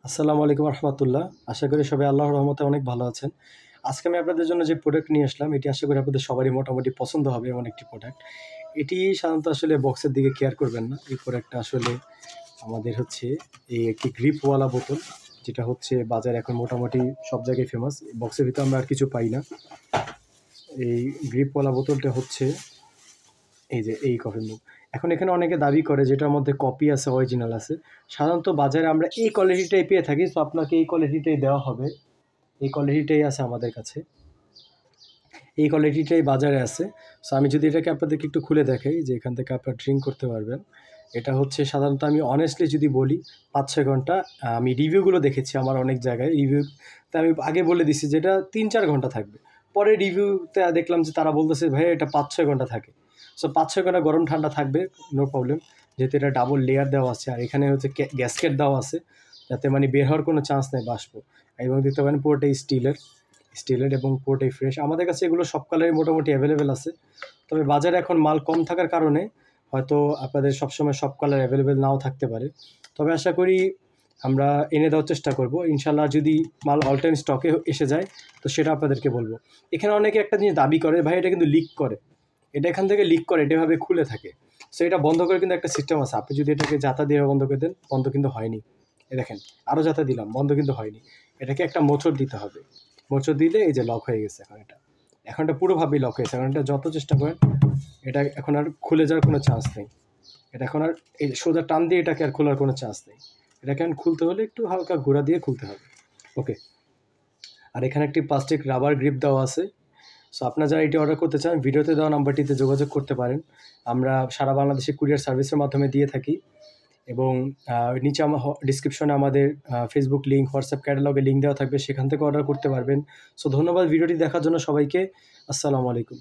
আসসালামু আলাইকুম রহমতুল্লাহ। আশা করি সবাই আল্লাহর রহমতে অনেক ভালো আছেন। আজকে আমি আপনাদের জন্য যে প্রোডাক্ট নিয়ে আসলাম, এটি আশা করি আপনাদের সবারই মোটামুটি পছন্দ হবে এমন একটি প্রোডাক্ট। এটি সাধারণত আসলে বক্সের দিকে কেয়ার করবেন না। এই প্রোডাক্টটা আসলে আমাদের হচ্ছে এই একটি গ্রিপওয়ালা বোতল, যেটা হচ্ছে বাজারে এখন মোটামুটি সব জায়গায় ফেমাস। বক্সের ভিতরে আমরা আর কিছু পাই না। এই গ্রিপওয়ালা বোতলটা হচ্ছে এই যে এই কফি মুগ। এখন এখানে অনেকে দাবি করে যেটার মধ্যে কপি আছে, অরিজিনাল আছে। সাধারণত বাজারে আমরা এই কোয়ালিটিটাই পেয়ে থাকি, তো আপনাকে এই কোয়ালিটিটাই দেওয়া হবে। এই কোয়ালিটিটাই আছে আমাদের কাছে, এই কোয়ালিটিটাই বাজারে আছে। সো আমি যদি এটাকে আপনাদেরকে একটু খুলে দেখাই, যে এখান থেকে আপনারা ড্রিঙ্ক করতে পারবেন। এটা হচ্ছে সাধারণত, আমি অনেস্টলি যদি বলি, ৫-৬ ঘন্টা। আমি রিভিউগুলো দেখেছি আমার অনেক জায়গায়, রিভিউতে আমি আগে বলে দিছি যে এটা ৩-৪ ঘন্টা থাকবে। পরে রিভিউতে দেখলাম যে তারা বলতেছে ভাই এটা ৫-৬ ঘন্টা থাকে। সো ৫-৬ ঘন্টা গরম ঠান্ডা থাকবে, নো প্রবলেম। যেহেতু এটা ডাবল লেয়ার দেওয়া আছে, আর এখানে হচ্ছে গ্যাসকেট দেওয়া আছে, যাতে মানে বের হওয়ার কোনো চান্স নেই বাষ্প। এবং দেখতে পারেন পুরোটাই স্টিলের এবং পুরোটাই ফ্রেশ। আমাদের কাছে এগুলো সব কালারই মোটামুটি অ্যাভেলেবেল আছে। তবে বাজারে এখন মাল কম থাকার কারণে হয়তো আপনাদের সবসময় সব কালার অ্যাভেলেবেল নাও থাকতে পারে। তবে আশা করি আমরা এনে দেওয়ার চেষ্টা করব ইনশাল্লাহ। যদি মাল অল টাইম স্টকে এসে যায় তো সেটা আপনাদেরকে বলবো। এখানে অনেকে একটা জিনিস দাবি করে, ভাই এটা কিন্তু লিক করে, এটা এখান থেকে লিক করে, এটা এভাবে খুলে থাকে। সো এটা বন্ধ করে কিন্তু একটা সিস্টেম আছে। আপনি যদি এটাকে জাতা দিয়ে বন্ধ করে দেন, বন্ধ কিন্তু হয়নি। এ দেখেন, আরও জাতা দিলাম, বন্ধ কিন্তু হয়নি। এটাকে একটা মোচড় দিতে হবে। মোচড় দিলে এই যে লক হয়ে গেছে। এখন এটা পুরোভাবেই লক হয়েছে। এখন এটা যত চেষ্টা করেন, এটা এখন আর খুলে যাওয়ার কোনো চান্স নেই। এটা এখন আর এই সোজা টান দিয়ে এটাকে আর খোলার কোনো চান্স নেই। এটাকে এখন খুলতে হলে একটু হালকা ঘোরা দিয়ে খুলতে হবে। ওকে। আর এখানে একটি প্লাস্টিক রাবার গ্রিপ দেওয়া আছে। সো আপনারা যারা এটি অর্ডার করতে চান, ভিডিওতে দেওয়া নাম্বারটিতে যোগাযোগ করতে পারেন। আমরা সারা বাংলাদেশে কুরিয়ার সার্ভিসের মাধ্যমে দিয়ে থাকি। এবং নিচে আমার ডিসক্রিপশনে আমাদের ফেসবুক লিঙ্ক, হোয়াটসঅ্যাপ ক্যাটালগে লিঙ্ক দেওয়া থাকবে, সেখান থেকে অর্ডার করতে পারবেন। সো ধন্যবাদ ভিডিওটি দেখার জন্য সবাইকে। আসসালামু আলাইকুম।